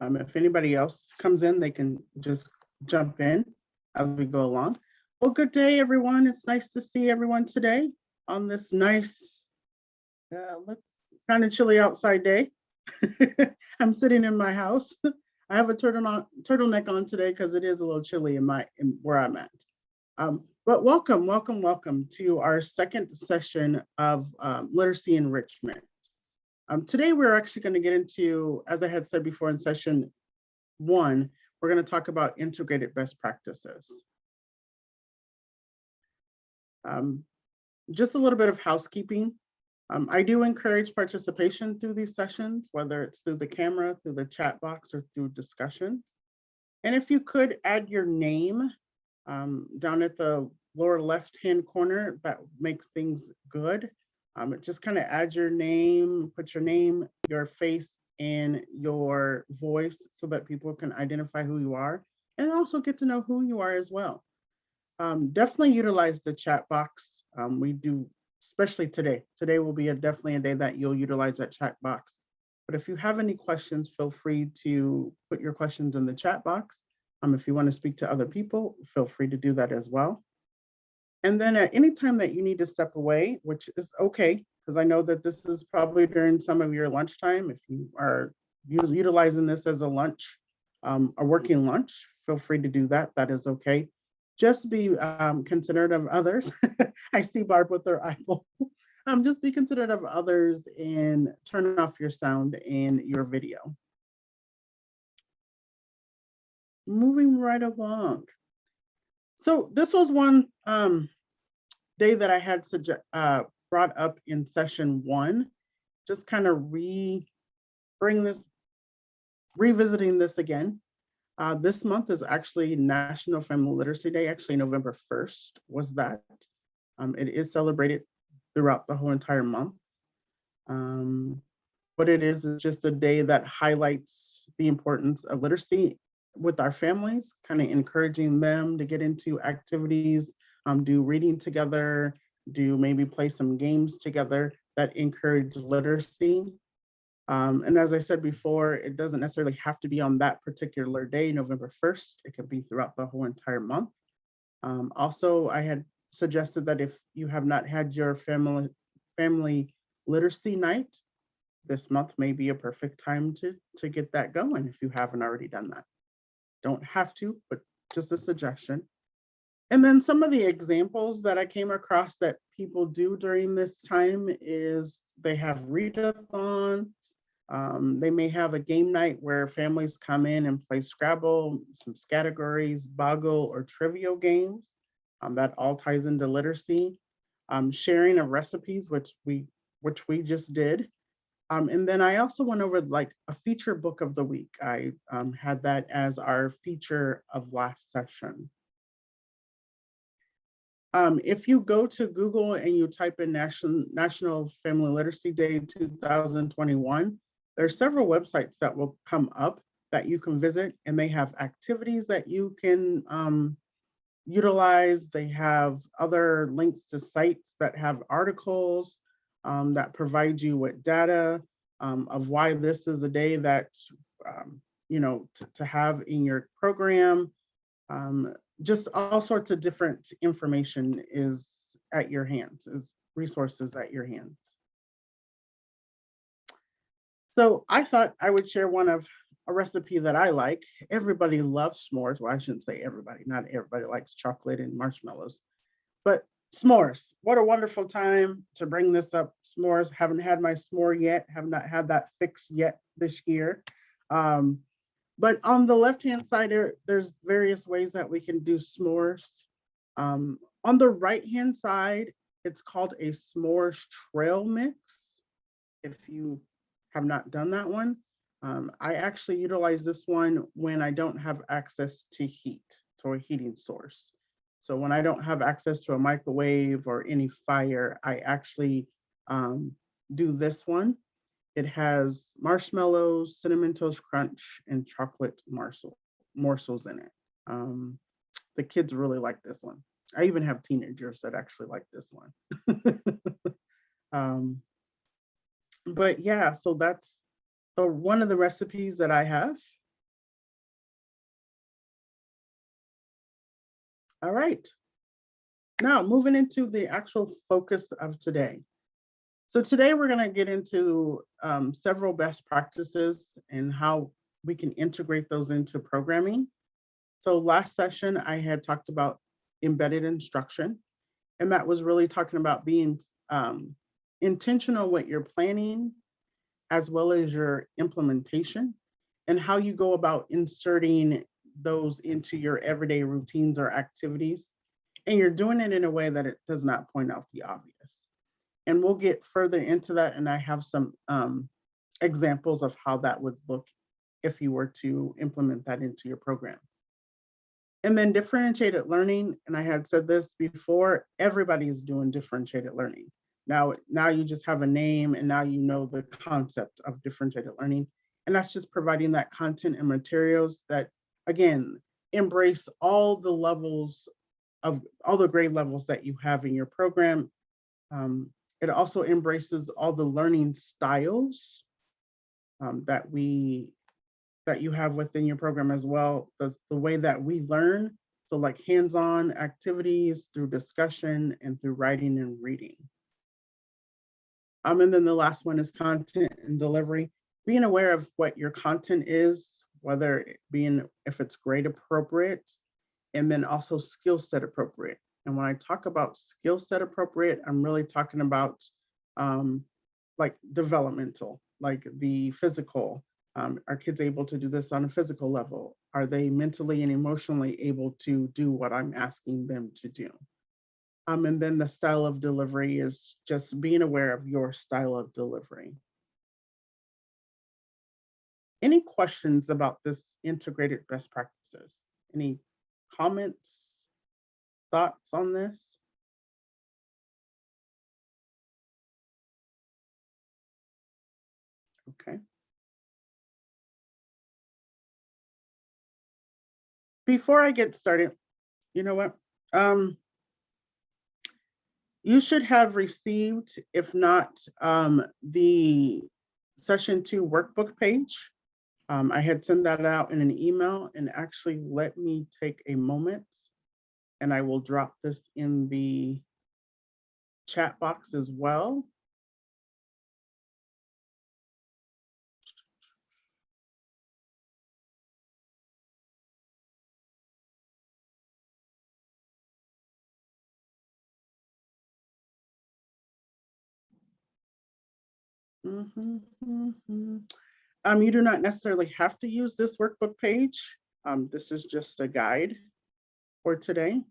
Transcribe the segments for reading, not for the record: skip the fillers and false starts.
If anybody else comes in, they can just jump in as we go along. Well, good day, everyone. It's nice to see everyone today on this nice, looks kind of chilly outside day. I'm sitting in my house. I have a turtleneck on today because it is a little chilly in where I'm at. But welcome to our second session of literacy enrichment. Today, we're actually going to get into, as I had said before in session 1, we're going to talk about integrated best practices. Just a little bit of housekeeping. I do encourage participation through these sessions, whether it's through the camera, through the chat box, or through discussions. And if you could add your name down at the lower left-hand corner, that makes things good. It just kind of adds your name, put your name, your face, and your voice so that people can identify who you are and also get to know who you are as well. Definitely utilize the chat box. We do, especially today. Today will be definitely a day that you'll utilize that chat box. But if you have any questions, feel free to put your questions in the chat box. If you want to speak to other people, feel free to do that as well. And then at any time that you need to step away, which is okay, because I know that this is probably during some of your lunchtime. If you are utilizing this as a lunch, a working lunch, feel free to do that. That is okay. Just be considerate of others. I see Barb with her eyeball. Just be considerate of others and turn off your sound and your video. Moving right along. So this was one day that I had brought up in session 1, just kind of revisiting this again. This month is actually National Family Literacy Day. Actually, November 1st was that. It is celebrated throughout the whole entire month. What it is just a day that highlights the importance of literacy with our families, kind of encouraging them to get into activities, do reading together, do maybe play some games together that encourage literacy. And as I said before, it doesn't necessarily have to be on that particular day, November 1st. It could be throughout the whole entire month. Also, I had suggested that if you have not had your family literacy night, this month may be a perfect time to get that going if you haven't already done that. Don't have to, but just a suggestion. And then some of the examples that I came across that people do during this time is they have readathons. They may have a game night where families come in and play Scrabble, some categories, Boggle, or Trivial games. That all ties into literacy. Sharing of recipes, which we just did. And then I also went over like a feature book of the week. I had that as our feature of last session. If you go to Google and you type in National Family Literacy Day 2021, there are several websites that will come up that you can visit, and they have activities that you can utilize. They have other links to sites that have articles that provide you with data of why this is a day that, to have in your program. Just all sorts of different information is at your hands, is resources at your hands. So I thought I would share a recipe that I like. Everybody loves s'mores. Well, I shouldn't say everybody. Not everybody likes chocolate and marshmallows, but s'mores. What a wonderful time to bring this up. S'mores. Haven't had my s'more yet. Have not had that fix yet this year. But on the left-hand side, there's various ways that we can do s'mores. On the right-hand side, it's called a s'mores trail mix. If you have not done that one, I actually utilize this one when I don't have access to heat, to a heating source. So when I don't have access to a microwave or any fire, I actually do this one. It has marshmallows, cinnamon toast crunch, and chocolate morsels in it. The kids really like this one. I even have teenagers that actually like this one. But yeah, so that's one of the recipes that I have. All right. Now moving into the actual focus of today. So today we're going to get into several best practices and how we can integrate those into programming. So last session I had talked about embedded instruction, and that was really talking about being intentional with your planning as well as your implementation and how you go about inserting those into your everyday routines or activities. And you're doing it in a way that it does not point out the obvious. And we'll get further into that. And I have some examples of how that would look if you were to implement that into your program. And then differentiated learning, and I had said this before, everybody is doing differentiated learning. Now you just have a name and now you know the concept of differentiated learning. And that's just providing that content and materials that, again, embrace all the levels of all the grade levels that you have in your program. It also embraces all the learning styles that you have within your program as well. The way that we learn, so like hands-on activities through discussion and through writing and reading. And then the last one is content and delivery. Being aware of what your content is, whether it being if it's grade appropriate, and then also skill set appropriate. And when I talk about skill set appropriate, I'm really talking about like developmental, like the physical. Are kids able to do this on a physical level? Are they mentally and emotionally able to do what I'm asking them to do? And then the style of delivery is just being aware of your style of delivery. Any questions about this integrated best practices? Any comments, thoughts on this? Okay. Before I get started, you know what? You should have received, if not, the session 2 workbook page. I had sent that out in an email, and actually let me take a moment and I will drop this in the chat box as well. You do not necessarily have to use this workbook page. This is just a guide for today.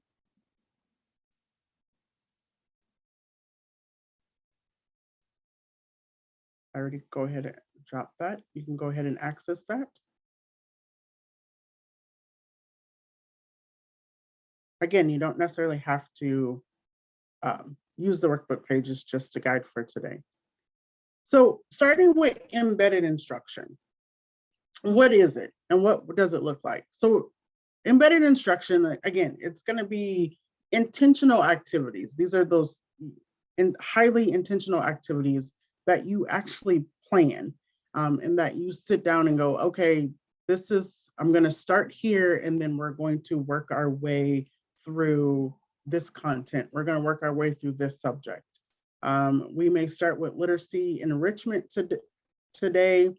I already go ahead and drop that. You can go ahead and access that. Again, you don't necessarily have to use the workbook page, it's just a guide for today. So starting with embedded instruction, what is it and what does it look like? So embedded instruction, again, it's going to be intentional activities. These are those highly intentional activities that you actually plan and that you sit down and go, okay, I'm going to start here and then we're going to work our way through this content. We're going to work our way through this subject. We may start with literacy enrichment today,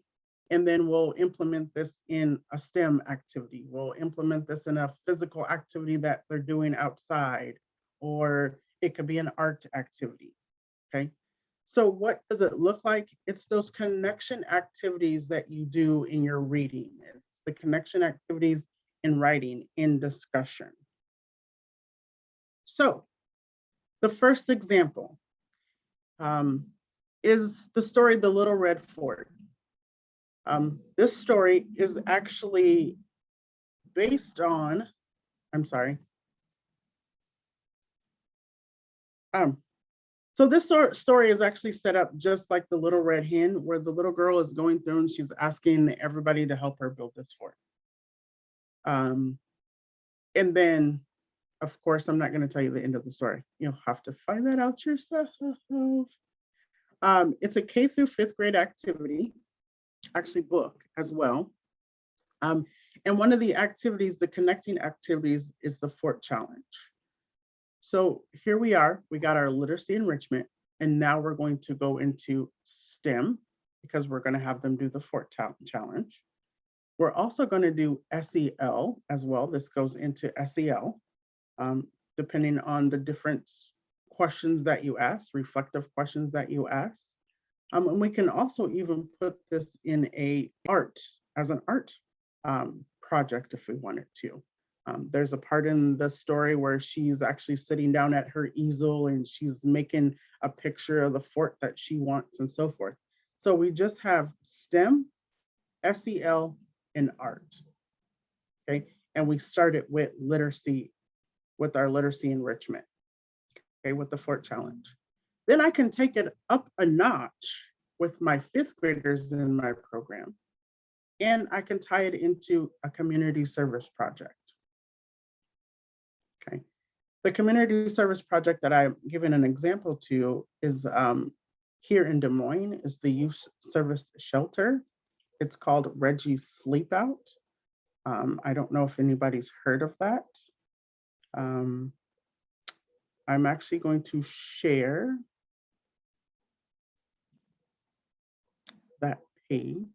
and then we'll implement this in a STEM activity. We'll implement this in a physical activity that they're doing outside, or it could be an art activity, okay? So what does it look like? It's those connection activities that you do in your reading. It's the connection activities in writing, in discussion. So the first example is the story, The Little Red Fort. This story is actually based on, I'm sorry. So this story is actually set up just like The Little Red Hen, where the little girl is going through and she's asking everybody to help her build this fort. And then, of course, I'm not going to tell you the end of the story. You'll have to find that out yourself. It's a K through 5th grade activity, actually book as well. And one of the activities, the connecting activities, is the Fort Challenge. So here we are, we got our literacy enrichment, and now we're going to go into STEM because we're going to have them do the Fort Challenge. We're also going to do SEL as well. This goes into SEL, depending on the different questions that you ask, reflective questions that you ask. And we can also even put this in as an art project if we wanted to. There's a part in the story where she's actually sitting down at her easel and she's making a picture of the fort that she wants and so forth. So we just have STEM, SEL, and art. Okay, and we started with literacy, with our literacy enrichment, okay, with the Fort Challenge. Then I can take it up a notch with my 5th graders in my program, and I can tie it into a community service project. Okay, the community service project that I'm giving an example to is here in Des Moines, is the youth service shelter. It's called Reggie's Sleep Out. I don't know if anybody's heard of that. I'm actually going to share that page.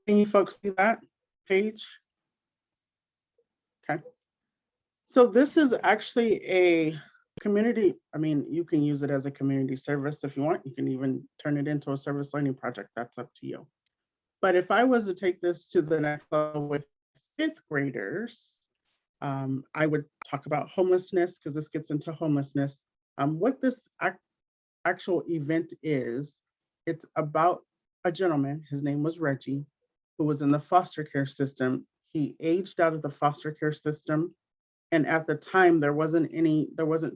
Can you folks see that page? Okay. So this is actually a community, I mean, you can use it as a community service if you want. You can even turn it into a service learning project. That's up to you. But if I was to take this to the next level with 5th graders, I would talk about homelessness, because this gets into homelessness. What this actual event is, it's about a gentleman, his name was Reggie, who was in the foster care system. He aged out of the foster care system. And at the time, there wasn't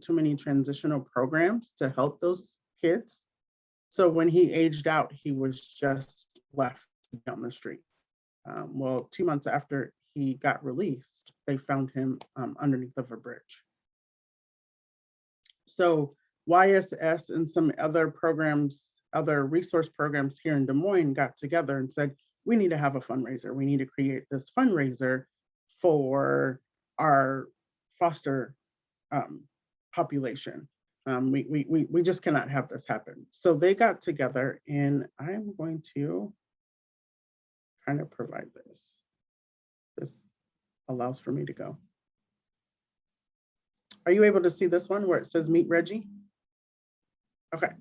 too many transitional programs to help those kids. So when he aged out, he was just left on the street. Well, 2 months after he got released, they found him underneath of a bridge. So YSS and some other programs, other resource programs here in Des Moines got together and said, we need to have a fundraiser. We need to create this fundraiser for our foster population. We just cannot have this happen. So they got together, and I'm going to kind of provide this. This allows for me to go. Are you able to see this one where it says Meet Reggie? Okay.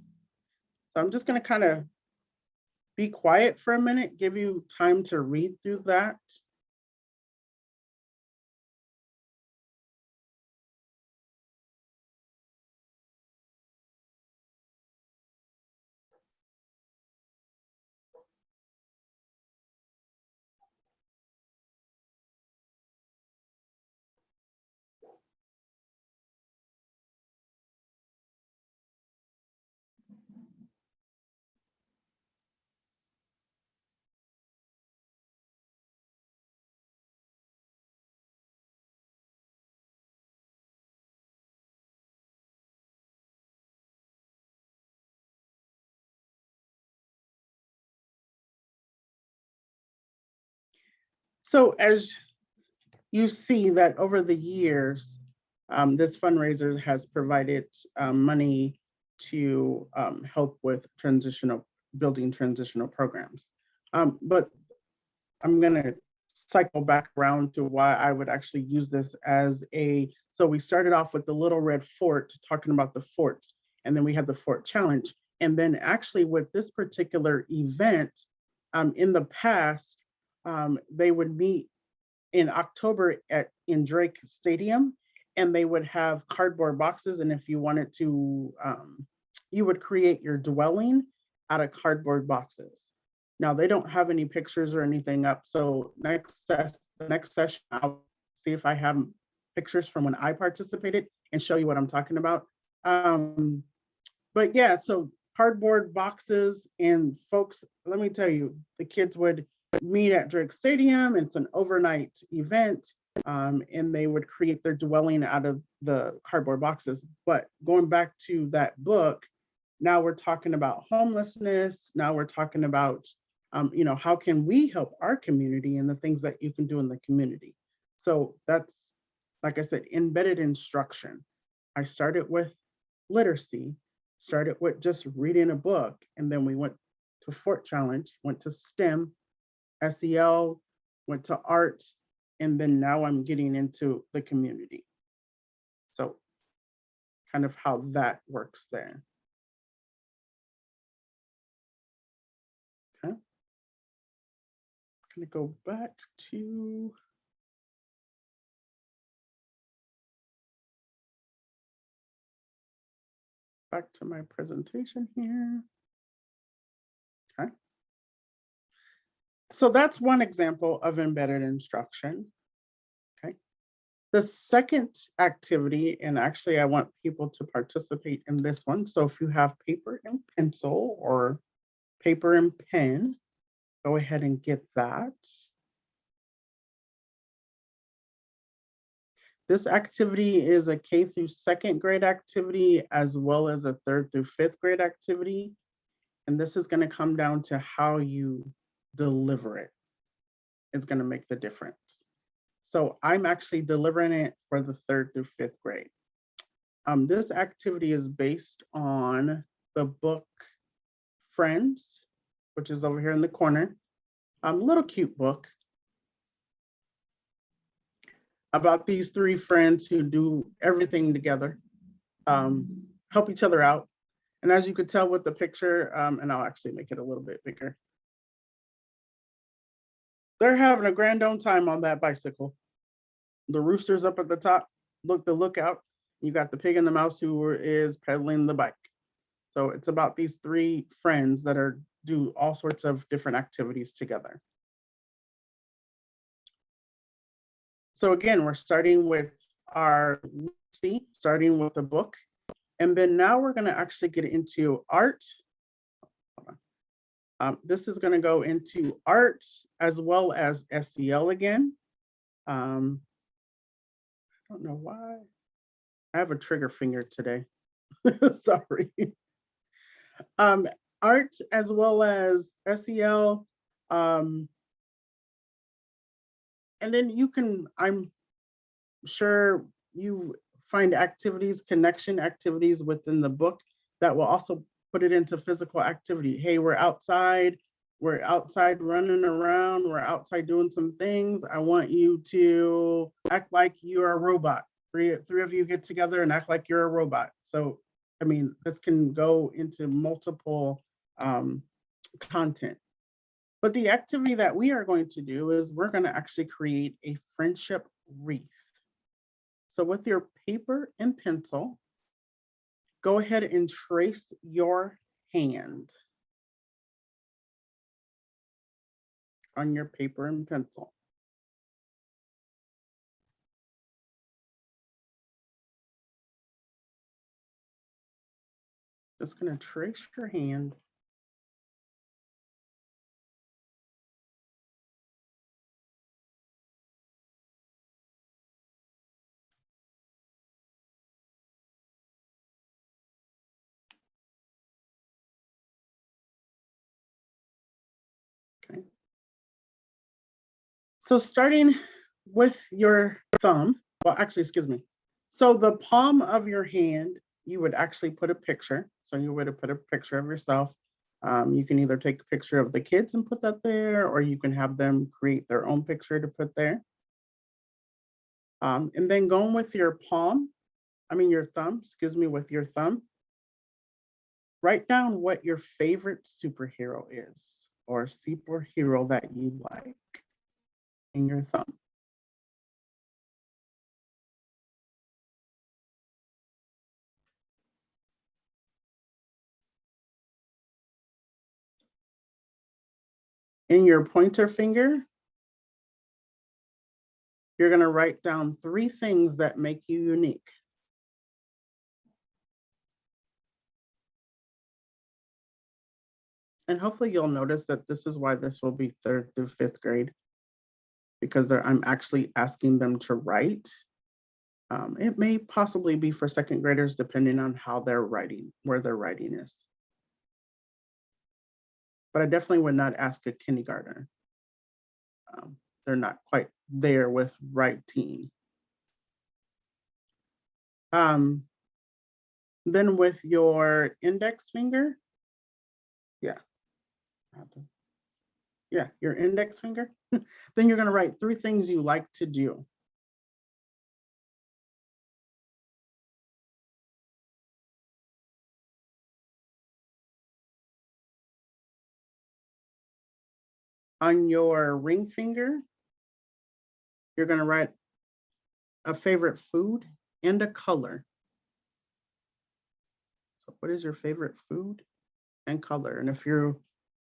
So I'm just going to kind of be quiet for a minute, give you time to read through that. So as you see that over the years, this fundraiser has provided money to help with building transitional programs. But I'm gonna cycle back around to why I would actually use this as so we started off with the Little Red Fort, talking about the fort, and then we had the Fort Challenge. And then actually with this particular event, in the past, they would meet in October in Drake Stadium, and they would have cardboard boxes. And if you wanted to, you would create your dwelling out of cardboard boxes. Now they don't have any pictures or anything up. So the next session, I'll see if I have pictures from when I participated and show you what I'm talking about. But yeah, so cardboard boxes, and folks, let me tell you, the kids would meet at Drake Stadium. It's an overnight event. and they would create their dwelling out of the cardboard boxes. But going back to that book, now we're talking about homelessness. Now we're talking about, how can we help our community and the things that you can do in the community. So that's, like I said, embedded instruction. I started with literacy, started with just reading a book, and then we went to Fort Challenge, went to STEM, SEL, went to art, and then now I'm getting into the community. So kind of how that works there. Okay. I'm gonna go back to my presentation here. Okay. So that's one example of embedded instruction. Okay. The second activity, and actually I want people to participate in this one. So if you have paper and pencil or paper and pen, go ahead and get that. This activity is a K through second grade activity, as well as a third through fifth grade activity. And this is going to come down to how you deliver it. It's going to make the difference. So I'm actually delivering it for the third through fifth grade. This activity is based on the book Friends, which is over here in the corner. Little cute book about these three friends who do everything together, help each other out. And as you could tell with the picture, and I'll actually make it a little bit bigger, they're having a grand old time on that bicycle. The rooster's up at the top, the lookout. You got the pig and the mouse who is pedaling the bike. So it's about these three friends that do all sorts of different activities together. So again, we're starting with our literacy, starting with the book. And then now we're going to actually get into art. This is going to go into art as well as SEL again. I don't know why. I have a trigger finger today. Sorry. Art as well as SEL. And then you can, I'm sure you find activities, connection activities within the book that will also put it into physical activity. Hey, we're outside running around, we're outside doing some things. I want you to act like you're a robot. Three of you get together and act like you're a robot. So, I mean, this can go into multiple content. But the activity that we are going to do is we're going to actually create a friendship wreath. So with your paper and pencil, go ahead and trace your hand on your paper and pencil. Just going to trace your hand. Okay. So starting with your thumb, well, actually, excuse me. So the palm of your hand, you would actually put a picture. So you would have put a picture of yourself. You can either take a picture of the kids and put that there, or you can have them create their own picture to put there. And then going with your thumb, with your thumb, write down what your favorite superhero is or superhero that you like in your thumb. In your pointer finger, you're going to write down 3 things that make you unique. And hopefully you'll notice that this is why this will be 3rd through 5th grade. because I'm actually asking them to write. It may possibly be for second graders depending on how they're writing, where their writing is. But I definitely would not ask a kindergartner. They're not quite there with writing. Then with your index finger, yeah, yeah, your index finger, then you're gonna write 3 things you like to do. On your ring finger, you're gonna write a favorite food and a color. So what is your favorite food and color? And if you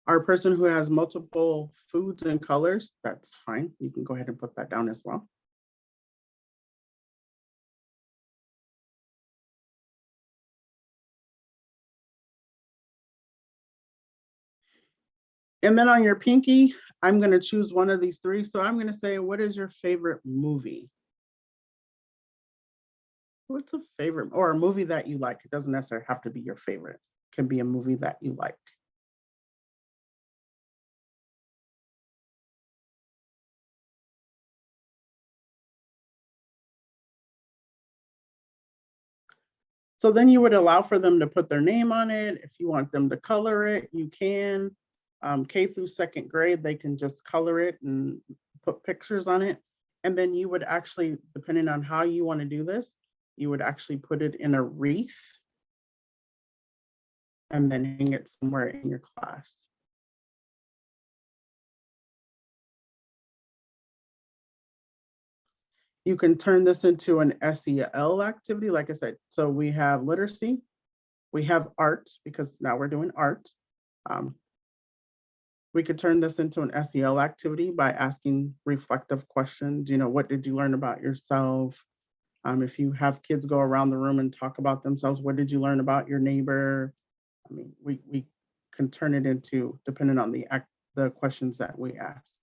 are a person who has multiple foods and colors, that's fine. You can go ahead and put that down as well. And then on your pinky, I'm gonna choose one of these 3. So I'm gonna say, what is your favorite movie? What's a favorite or a movie that you like? It doesn't necessarily have to be your favorite. It can be a movie that you like. So then you would allow for them to put their name on it. If you want them to color it, you can. K through second grade, they can just color it and put pictures on it. And then you would actually, depending on how you want to do this, you would actually put it in a wreath and then hang it somewhere in your class. You can turn this into an SEL activity, like I said. So we have literacy, we have art, because now we're doing art. We could turn this into an SEL activity by asking reflective questions. What did you learn about yourself? If you have kids go around the room and talk about themselves, what did you learn about your neighbor? I mean, we can turn it into, depending on the questions that we ask.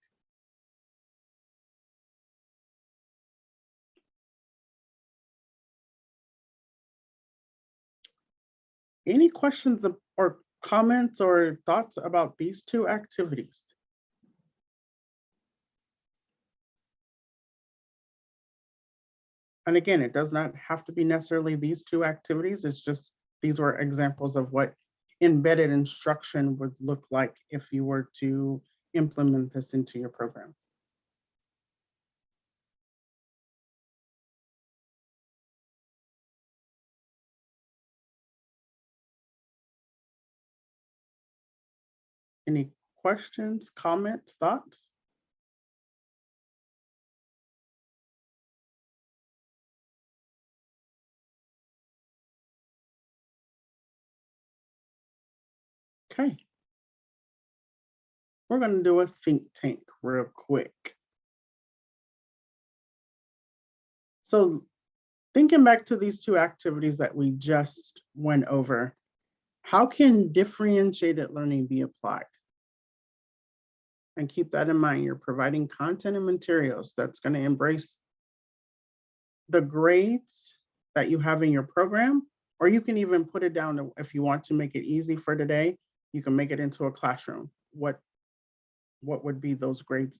Any questions or comments or thoughts about these 2 activities? And again, it does not have to be necessarily these 2 activities. It's just, these were examples of what embedded instruction would look like if you were to implement this into your program. Any questions, comments, thoughts? Okay. We're going to do a think tank real quick. So thinking back to these 2 activities that we just went over, how can differentiated learning be applied? And keep that in mind. You're providing content and materials that's going to embrace the grades that you have in your program, or you can even put it down to, if you want to make it easy for today, you can make it into a classroom. What would be those grades?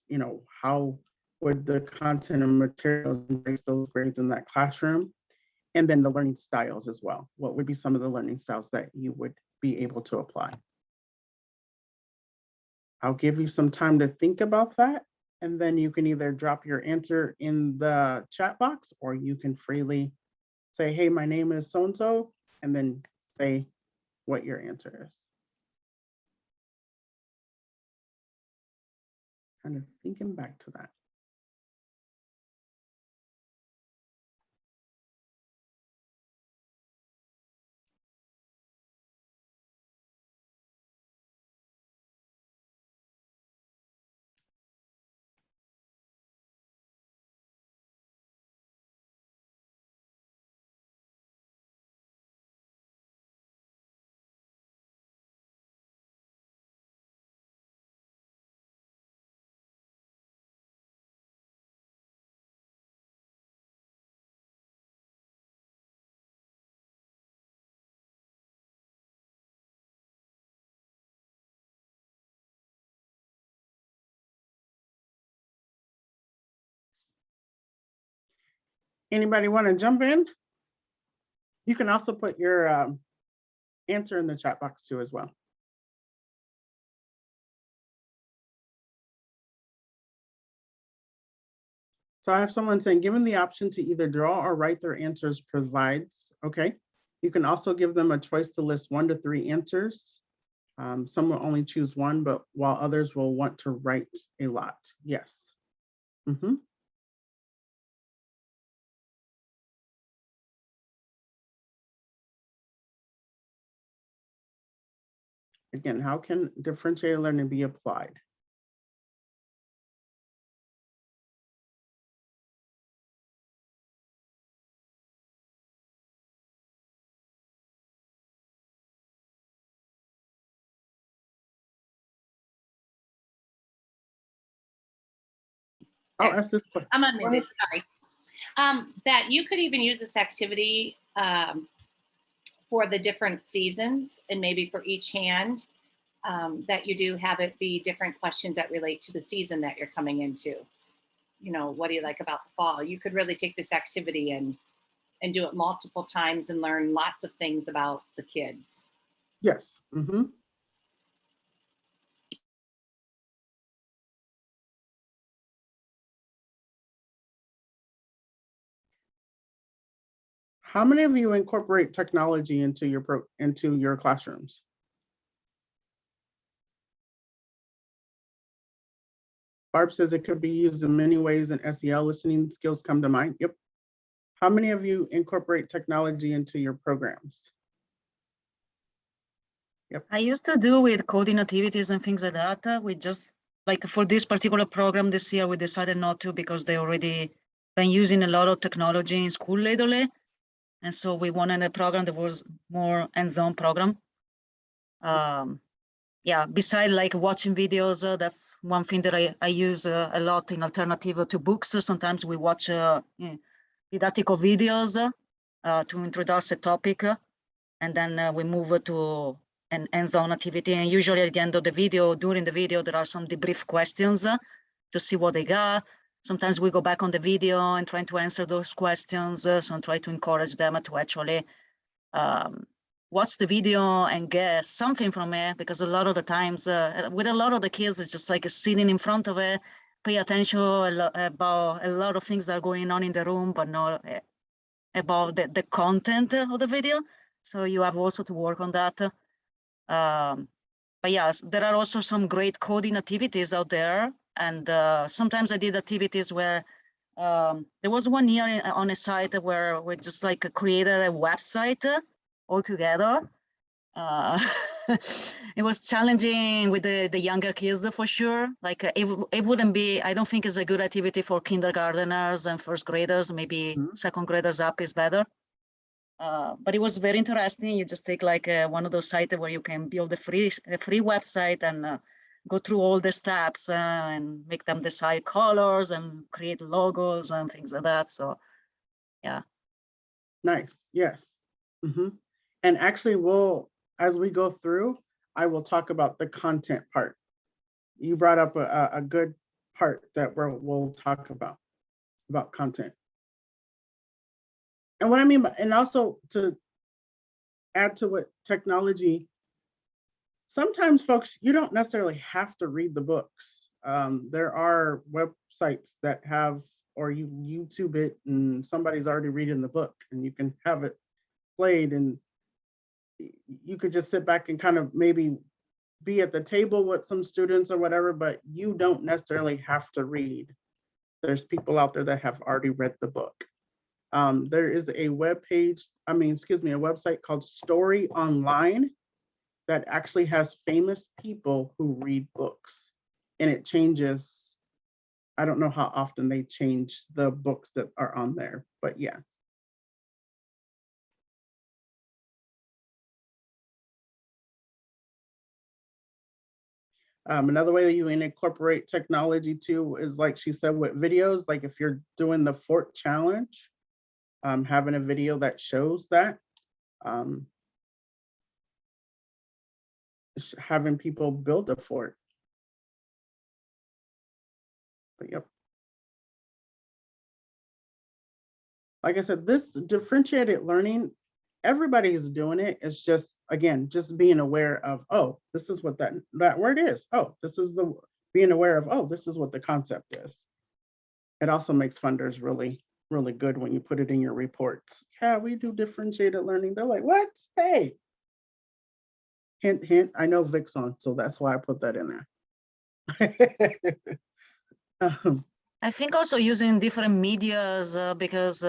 How would the content and materials embrace those grades in that classroom? And then the learning styles as well. What would be some of the learning styles that you would be able to apply? I'll give you some time to think about that, and then you can either drop your answer in the chat box, or you can freely say, hey, my name is so-and-so, and then say what your answer is. Kind of thinking back to that. Anybody want to jump in? You can also put your answer in the chat box too as well. So I have someone saying, given the option to either draw or write their answers provides, okay. You can also give them a choice to list 1 to 3 answers. Some will only choose one, but while others will want to write a lot. Yes. Mm-hmm. Again, how can differentiated learning be applied? I'll ask this question. I'm unmuted, sorry. That you could even use this activity for the different seasons, and maybe for each hand, that you do have it be different questions that relate to the season that you're coming into. You know, what do you like about the fall? You could really take this activity and do it multiple times and learn lots of things about the kids. Yes. Mm-hmm. How many of you incorporate technology into your classrooms? Barb says it could be used in many ways, and SEL listening skills come to mind. Yep. How many of you incorporate technology into your programs? Yep. I used to do with coding activities and things like that. We just, like for this particular program this year, we decided not to because they already been using a lot of technology in school lately. And so we wanted a program that was more hands-on program. Yeah, besides like watching videos, that's one thing that I use a lot in alternative to books. So sometimes we watch didactical videos to introduce a topic, and then we move to an hands-on activity. And usually at the end of the video, during the video, there are some debrief questions to see what they got. Sometimes we go back on the video and try to answer those questions. So I try to encourage them to actually watch the video and get something from it, because a lot of the times with a lot of the kids, it's just like sitting in front of it, pay attention about a lot of things that are going on in the room, but not about the content of the video. So you have also to work on that. But yes, there are also some great coding activities out there. And sometimes I did activities where there was one year on a site where we just like created a website all together. It was challenging with the younger kids for sure. Like it wouldn't be, I don't think it's a good activity for kindergarteners and first graders. Maybe second graders up is better. But it was very interesting. You just take like one of those sites where you can build a free website and go through all the steps and make them decide colors and create logos and things like that. So, yeah. Nice. Yes. Mm-hmm. And actually, as we go through, I will talk about the content part. You brought up a good part that we'll talk about content. And what I mean by, and also to add to what technology, sometimes folks, you don't necessarily have to read the books. There are websites that have, or you YouTube it and somebody's already reading the book and you can have it played, and you could just sit back and kind of maybe be at the table with some students or whatever, but you don't necessarily have to read. There's people out there that have already read the book. There is a website called Story Online that actually has famous people who read books, and it changes. I don't know how often they change the books that are on there, but yeah. Another way that you incorporate technology too is, like she said, with videos. Like if you're doing the fort challenge, having a video that shows that, having people build a fort. But yep. like I said, this differentiated learning, everybody's doing it. It's just, again, just being aware of, oh, this is what that word is. Oh, this is the, being aware of, oh, this is what the concept is. It also makes funders really, really good when you put it in your reports. Yeah, we do differentiated learning. They're like, what? Hey. Hint, hint, I know Vic's on, so that's why I put that in there. I think also using different medias because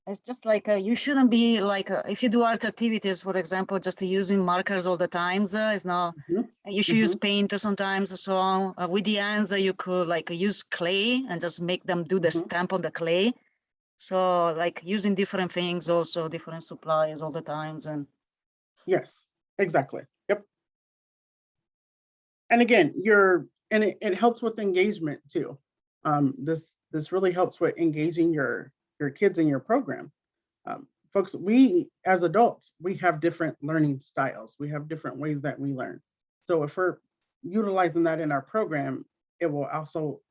it's just like you shouldn't be like if you do art activities, for example, just using markers all the times. It's not. Mhm, You should use paint sometimes. So on. With the hands, you could like use clay and just make them do the mhm. stamp on the clay. So like using different things, also different supplies all the times, and Yes, exactly. Yep. And again, it helps with engagement too. This really helps with engaging your kids in your program. Folks, we as adults, we have different learning styles. We have different ways that we learn. So if we're utilizing that in our program, it will also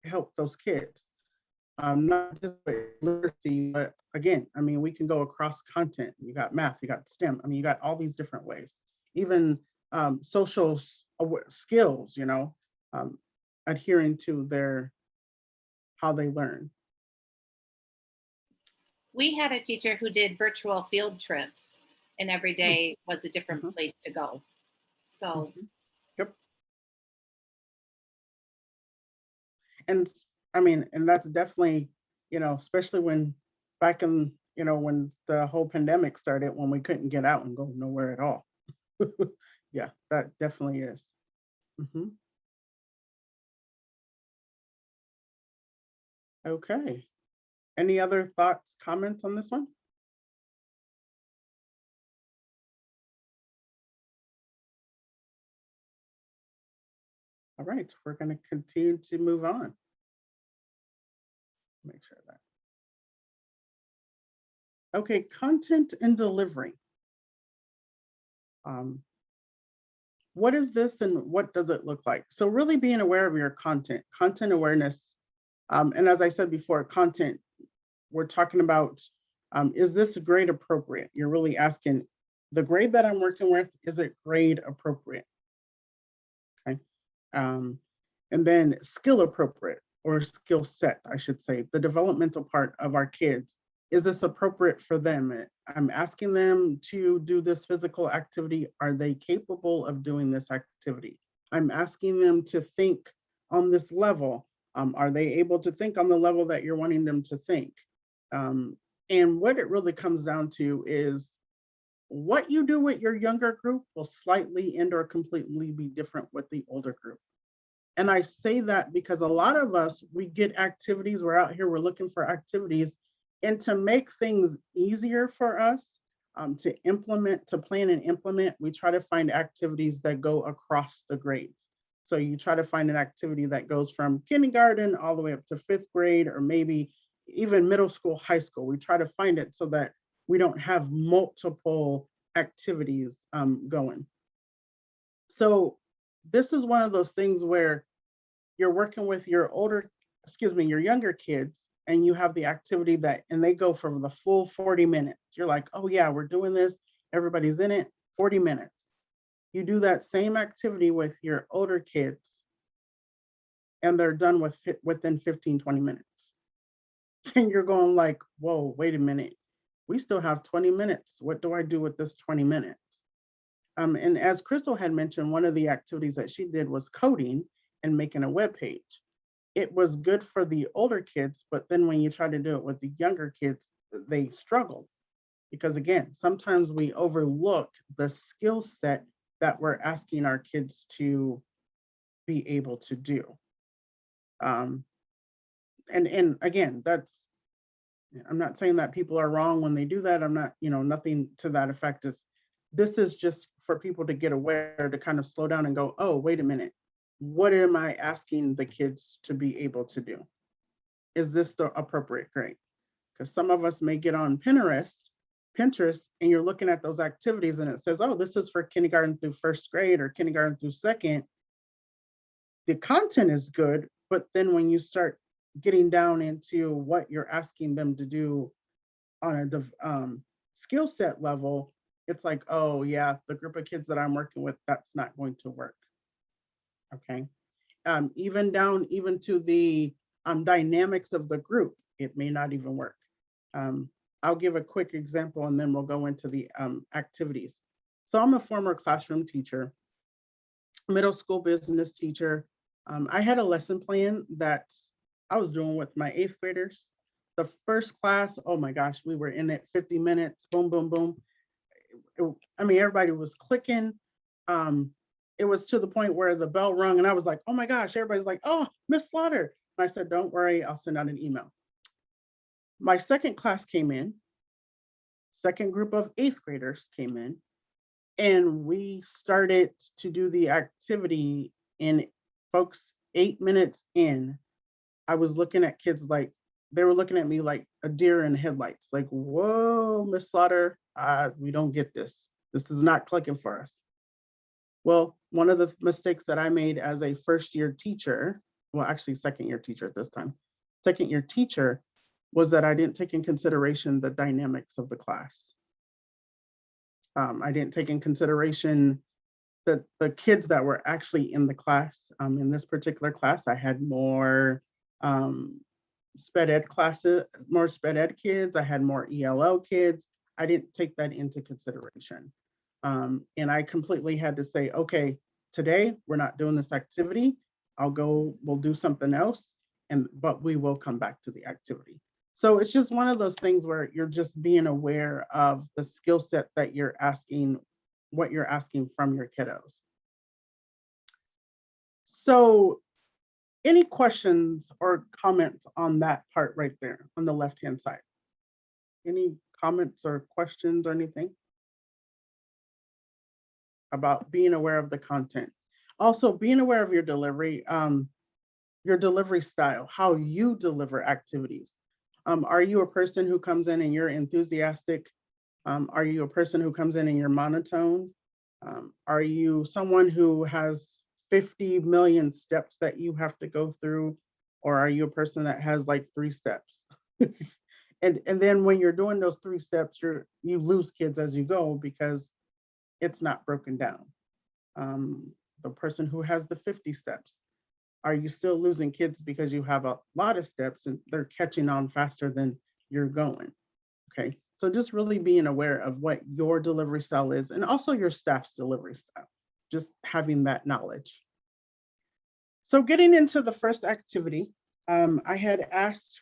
help those kids. Not just with literacy, but again, I mean, we can go across content. You got math, you got STEM. I mean, you got all these different ways. Even social skills, um, adhering to how they learn. We had a teacher who did virtual field trips, and every day was a different Mhm. place to go. So Yep. And I mean, and that's definitely, especially when back in, when the whole pandemic started, when we couldn't get out and go nowhere at all. Yeah, that definitely is. Mhm. Okay. Any other thoughts, comments on this one? All right, we're going to continue to move on. Make sure that. Okay, content and delivery. Um, what is this and what does it look like? So really being aware of your content awareness. And as I said before, content, we're talking about, is this grade appropriate? You're really asking, the grade that I'm working with, is it grade appropriate? Okay. And then skill appropriate, or skill set, I should say, the developmental part of our kids. Is this appropriate for them? I'm asking them to do this physical activity. Are they capable of doing this activity? I'm asking them to think on this level. Are they able to think on the level that you're wanting them to think? And what it really comes down to is what you do with your younger group will slightly and or completely be different with the older group. And I say that because a lot of us, we get activities, we're out here, we're looking for activities. And to make things easier for us, to plan and implement, we try to find activities that go across the grades. So you try to find an activity that goes from kindergarten all the way up to 5th grade, or maybe even middle school, high school. We try to find it so that we don't have multiple activities going. So this is one of those things where you're working with your your younger kids, and you have the activity and they go for the full 40 minutes. You're like, oh yeah, we're doing this. Everybody's in it, 40 minutes. You do that same activity with your older kids and they're done within 15, 20 minutes. And you're going like, whoa, wait a minute. We still have 20 minutes. What do I do with this 20 minutes? And as Crystal had mentioned, one of the activities that she did was coding and making a web page. It was good for the older kids, but then when you try to do it with the younger kids, they struggled. Because again, sometimes we overlook the skill set that we're asking our kids to be able to do. And again, I'm not saying that people are wrong when they do that. I'm not, nothing to that effect. This is just for people to get aware, to kind of slow down and go, oh, wait a minute. What am I asking the kids to be able to do? Is this the appropriate grade? Because some of us may get on Pinterest, and you're looking at those activities and it says, oh, this is for kindergarten through 1st grade or kindergarten through 2nd. The content is good, but then when you start getting down into what you're asking them to do on a skill set level, it's like, oh yeah, the group of kids that I'm working with, that's not going to work. Okay. Even to the dynamics of the group, it may not even work. I'll give a quick example and then we'll go into the activities. So I'm a former classroom teacher, middle school business teacher. I had a lesson plan that I was doing with my 8th graders. The first class, oh my gosh, we were in it 50 minutes, boom, boom, boom. I mean, everybody was clicking. It was to the point where the bell rung and I was like, oh my gosh, everybody's like, oh, Miss Slaughter. And I said, don't worry, I'll send out an email. My second class came in, second group of 8th graders came in, and we started to do the activity. And folks, 8 minutes in, I was looking at kids like, they were looking at me like a deer in headlights, like, whoa, Miss Slaughter, we don't get this. This is not clicking for us. Well, one of the mistakes that I made as a first-year teacher, well, actually second-year teacher at this time, second-year teacher, was that I didn't take in consideration the dynamics of the class. I didn't take in consideration the kids that were actually in the class. In this particular class, I had more sped ed classes, more sped ed kids. I had more ELL kids. I didn't take that into consideration. And I completely had to say, okay, today we're not doing this activity. We'll do something else, but we will come back to the activity. So it's just one of those things where you're just being aware of the skill set that you're asking, what you're asking from your kiddos. So any questions or comments on that part right there on the left-hand side? Any comments or questions or anything about being aware of the content? Also, being aware of your delivery style, how you deliver activities. Are you a person who comes in and you're enthusiastic? Are you a person who comes in and you're monotone? Are you someone who has 50 million steps that you have to go through? Or are you a person that has like 3 steps? and then when you're doing those 3 steps, you lose kids as you go because it's not broken down. The person who has the 50 steps, are you still losing kids because you have a lot of steps and they're catching on faster than you're going? Okay, so just really being aware of what your delivery style is and also your staff's delivery style, just having that knowledge. So getting into the first activity, I had asked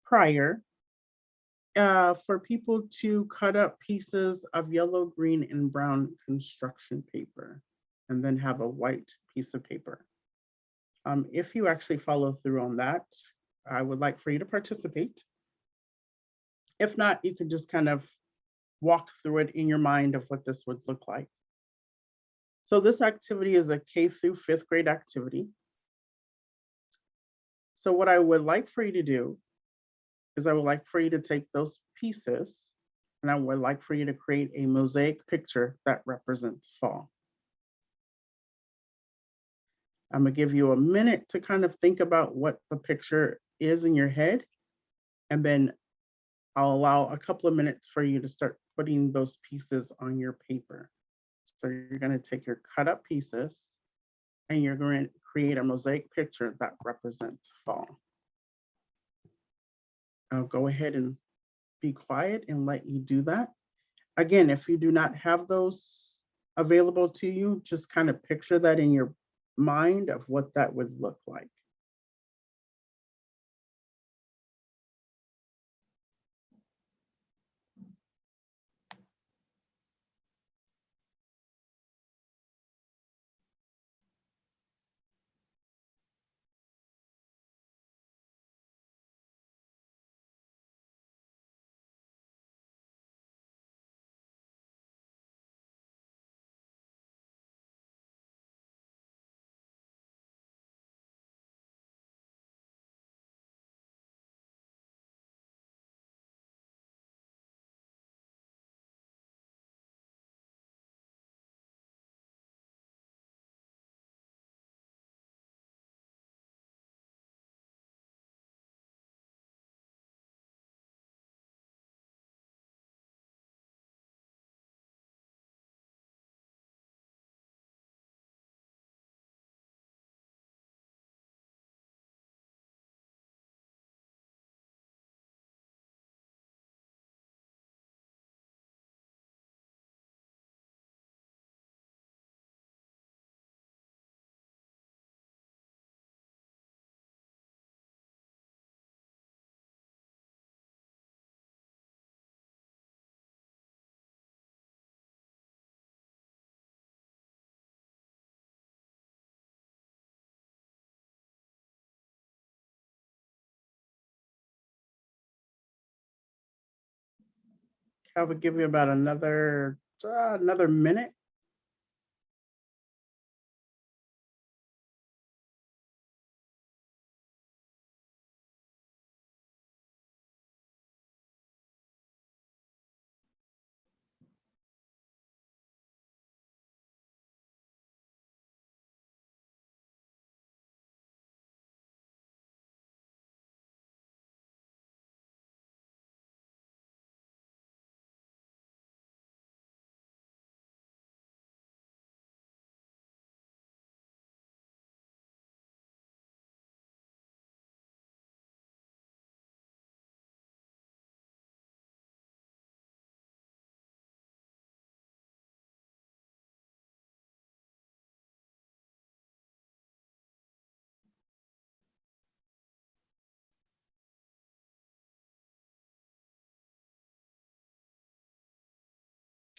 prior for people to cut up pieces of yellow, green, and brown construction paper and then have a white piece of paper. If you actually follow through on that, I would like for you to participate. If not, you can just kind of walk through it in your mind of what this would look like. So this activity is a K through 5th grade activity. So what I would like for you to do is I would like for you to take those pieces and I would like for you to create a mosaic picture that represents fall. I'm gonna give you a minute to kind of think about what the picture is in your head, and then I'll allow a couple of minutes for you to start putting those pieces on your paper. So you're gonna take your cut up pieces and you're going to create a mosaic picture that represents fall. I'll go ahead and be quiet and let you do that. Again, if you do not have those available to you, just kind of picture that in your mind of what that would look like. I would give you about another minute.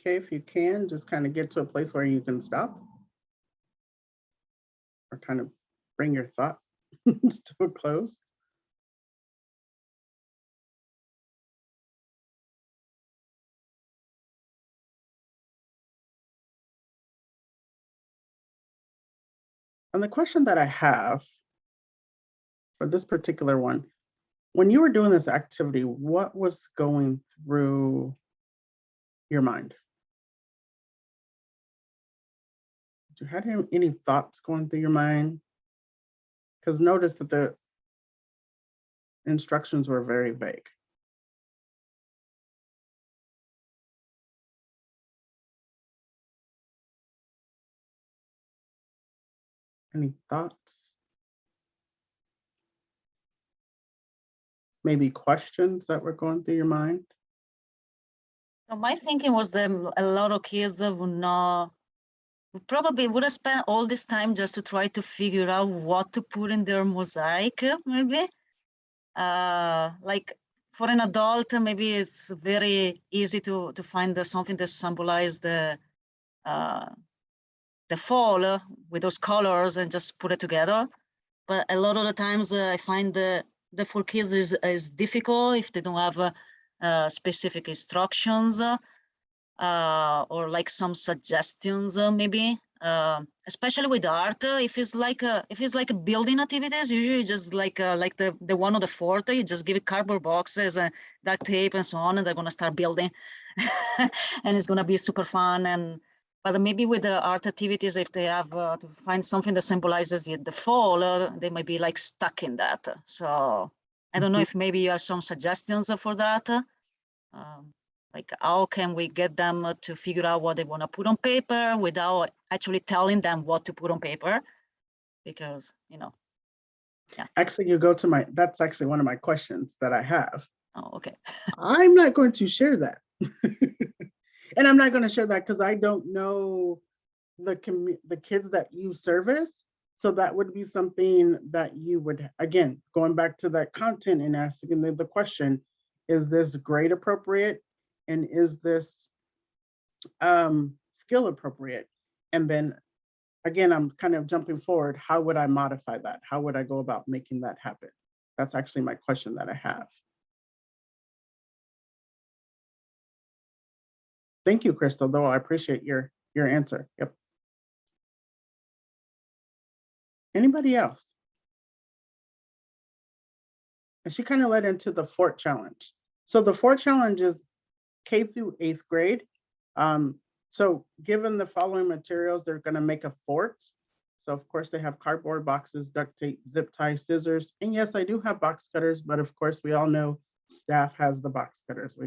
Okay, if you can, just kind of get to a place where you can stop or kind of bring your thought to a close. And the question that I have for this particular one, when you were doing this activity, what was going through your mind? Did you have any thoughts going through your mind? Because notice that the instructions were very vague. Any thoughts? Maybe questions that were going through your mind? So my thinking was that a lot of kids probably would have spent all this time just to try to figure out what to put in their mosaic, maybe. Like for an adult, maybe it's very easy to find something that symbolizes the fall with those colors and just put it together. But a lot of the times I find that for kids is difficult if they don't have specific instructions or like some suggestions maybe. Especially with art, if it's like building activities, usually just like the one on the fort, you just give it cardboard boxes and duct tape and so on, and they're gonna start building, and it's gonna be super fun. But maybe with the art activities, if they have to find something that symbolizes the fall, they might be like stuck in that. So I don't know if maybe you have some suggestions for that. Like how can we get them to figure out what they want to put on paper without actually telling them what to put on paper? Because, yeah. Actually, that's actually one of my questions that I have. Oh, okay. I'm not going to share that. And I'm not going to share that because I don't know the kids that you service. So that would be something that you would, again, going back to that content and asking the question, is this grade appropriate? And is this skill appropriate? And then again, I'm kind of jumping forward. How would I modify that? How would I go about making that happen? That's actually my question that I have. Thank you, Crystal, though I appreciate your answer. Yep. Anybody else? And she kind of led into the fort challenge. So the fort challenge is K through 8th grade. So given the following materials, they're going to make a fort. So of course they have cardboard boxes, duct tape, zip tie, scissors. And yes, I do have box cutters, but of course we all know staff has the box cutters.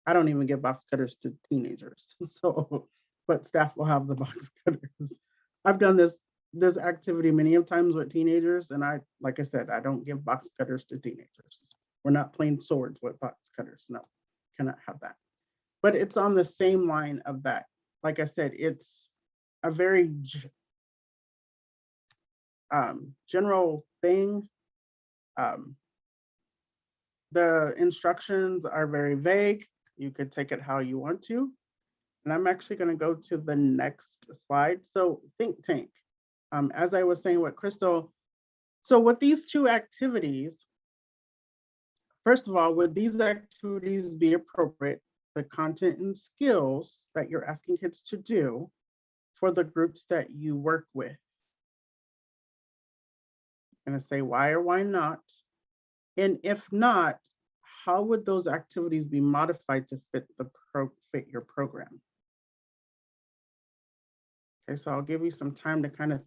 I don't even give box cutters to teenagers. So, but staff will have the box cutters. I've done this activity many of times with teenagers, and like I said, I don't give box cutters to teenagers. We're not playing swords with box cutters. No, cannot have that. But it's on the same line of that. Like I said, it's a very general thing. The instructions are very vague. You could take it how you want to. And I'm actually going to go to the next slide. So think tank. As I was saying with Crystal, so with these two activities, first of all, would these activities be appropriate? the content and skills that you're asking kids to do for the groups that you work with. I'm gonna say why or why not. And if not, how would those activities be modified to fit your program? Okay, so I'll give you some time to kind of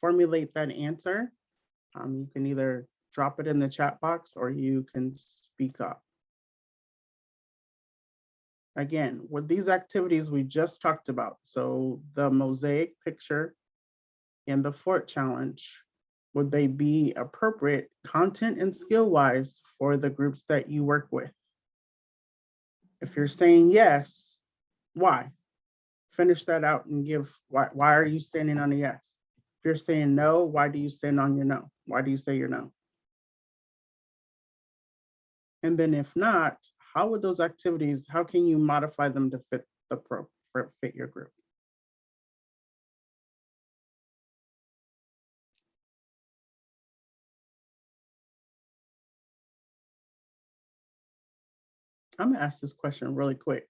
formulate that answer. You can either drop it in the chat box or you can speak up. Again, with these activities we just talked about, so the mosaic picture and the fort challenge, would they be appropriate content and skill-wise for the groups that you work with? If you're saying yes, why? Finish that out and give why are you standing on a yes? If you're saying no, why do you stand on your no? Why do you say your no? And then if not, how would those activities, how can you modify them to fit fit your group? I'm gonna ask this question really quick.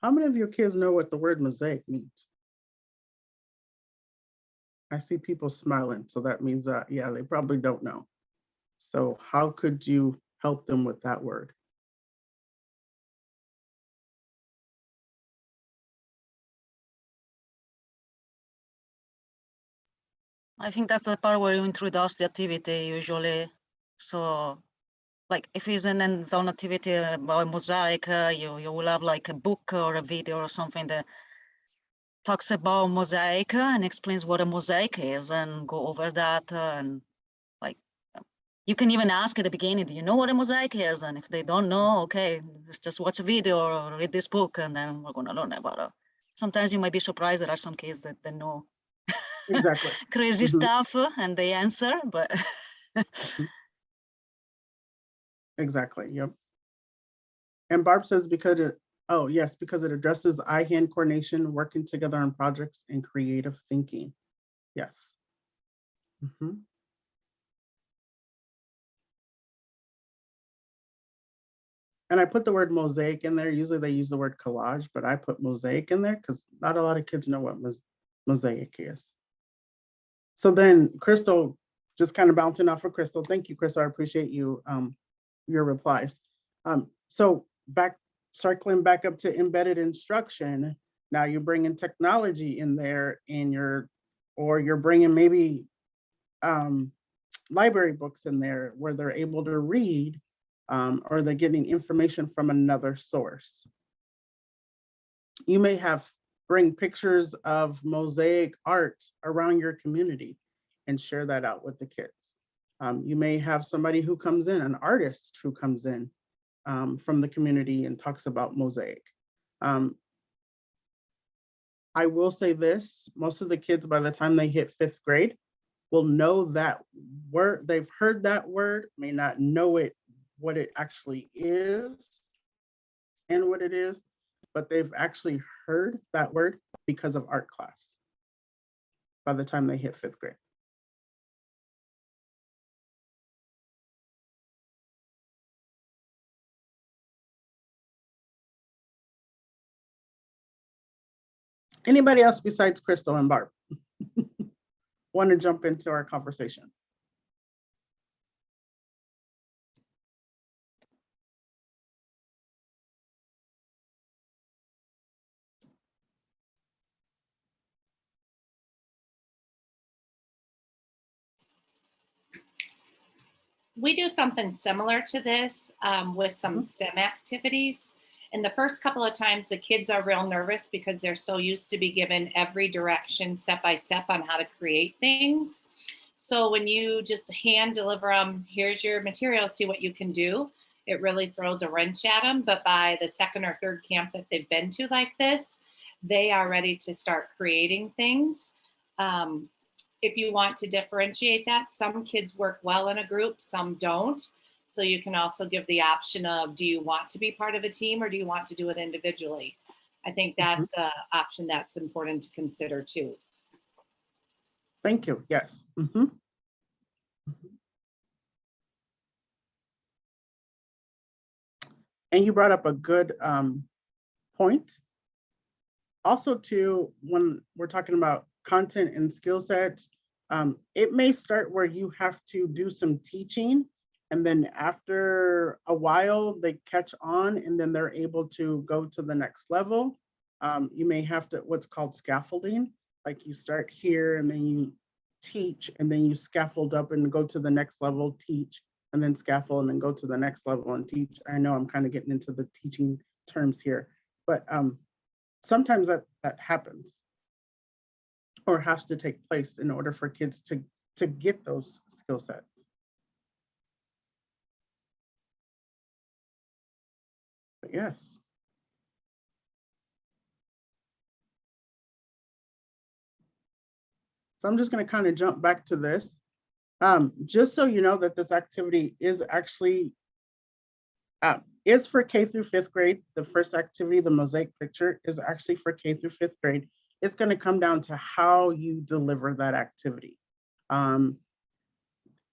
How many of your kids know what the word mosaic means? I see people smiling, so that means yeah, they probably don't know. So how could you help them with that word? I think that's the part where you introduce the activity usually. So like if it's an hands-on activity about mosaic, you will have like a book or a video or something that talks about mosaic and explains what a mosaic is and go over that. And like, you can even ask at the beginning, do you know what a mosaic is? And if they don't know, okay, let's just watch a video or read this book and then we're gonna learn about it. Sometimes you might be surprised there are some kids that know Exactly. crazy Mhm. stuff and they answer, but Exactly, yep. And Barb says because it, oh yes, because it addresses eye-hand coordination, working together on projects, and creative thinking. Yes. Mhm. And I put the word mosaic in there. Usually they use the word collage, but I put mosaic in there because not a lot of kids know what mosaic is. So then Crystal, just kind of bouncing off of Crystal. Thank you, Crystal. I appreciate you, your replies. So circling back up to embedded instruction, now you're bringing technology in there or you're bringing maybe library books in there where they're able to read or they're getting information from another source. You may bring pictures of mosaic art around your community and share that out with the kids. You may have somebody who comes in, an artist who comes in from the community and talks about mosaic. I will say this, most of the kids by the time they hit 5th grade will know that word, they've heard that word, may not know it, what it actually is and what it is, but they've actually heard that word because of art class by the time they hit 5th grade. Anybody else besides Crystal and Barb want to jump into our conversation? We do something similar to this with some STEM activities. And the first couple of times the kids are real nervous because they're so used to be given every direction step by step on how to create things. So when you just hand deliver them, here's your material, see what you can do, it really throws a wrench at them. But by the 2nd or 3rd camp that they've been to like this, they are ready to start creating things. If you want to differentiate that, some kids work well in a group, some don't. So you can also give the option of, do you want to be part of a team or do you want to do it individually? I think that's an option that's important to consider too. Thank you, yes. And you brought up a good point. Also too, when we're talking about content and skill sets, it may start where you have to do some teaching, and then after a while they catch on and then they're able to go to the next level. You may have to, what's called scaffolding, like you start here and then you teach and then you scaffold up and go to the next level, teach, and then scaffold and then go to the next level and teach. I know I'm kind of getting into the teaching terms here, but sometimes that happens or has to take place in order for kids to get those skill sets. But yes. So I'm just going to kind of jump back to this. Just so you know that this activity is actually is for K through 5th grade. The first activity, the mosaic picture, is actually for K through 5th grade. It's going to come down to how you deliver that activity.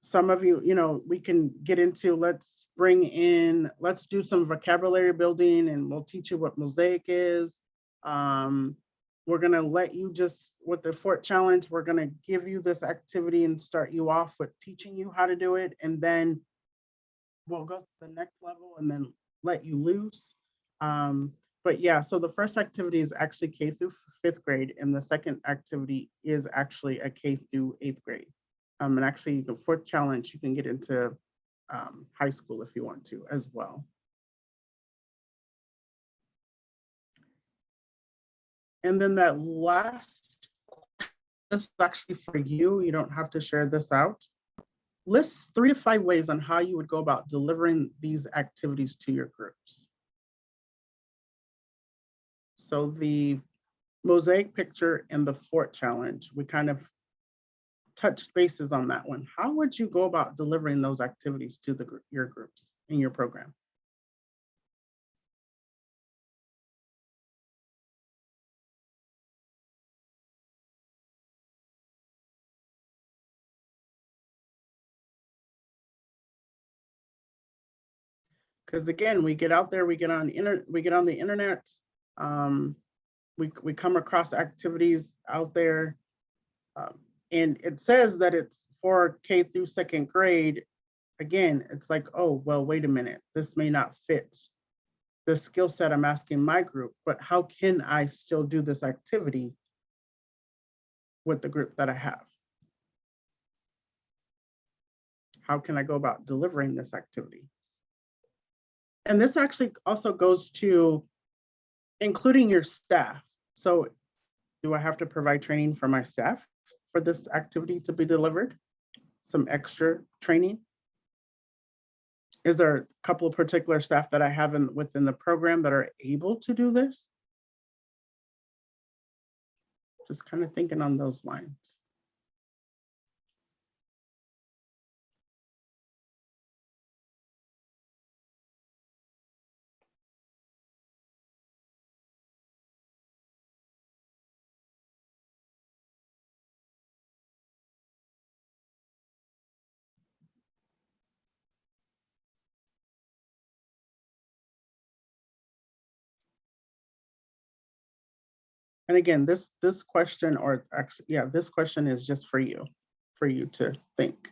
Some of you, we can get into, let's do some vocabulary building and we'll teach you what mosaic is. We're going to let you just, with the Fort Challenge, we're going to give you this activity and start you off with teaching you how to do it. And then we'll go to the next level and then let you loose. But yeah, so the first activity is actually K through 5th grade, and the second activity is actually a K through 8th grade. And actually, the Fort Challenge, you can get into high school if you want to as well. And then that last, this is actually for you. You don't have to share this out. List 3 to 5 ways on how you would go about delivering these activities to your groups. So the mosaic picture and the Fort Challenge, we kind of touched bases on that one. How would you go about delivering those activities to your groups in your program? Because again, we get out there, we get on the internet, we come across activities out there, and it says that it's for K through 2nd grade. Again, it's like, oh, well, wait a minute, this may not fit the skill set I'm asking my group, but how can I still do this activity with the group that I have? How can I go about delivering this activity? And this actually also goes to including your staff. So do I have to provide training for my staff for this activity to be delivered? Some extra training? Is there a couple of particular staff that I have within the program that are able to do this? Just kind of thinking on those lines. And again, this question, or actually, yeah, this question is just for you to think.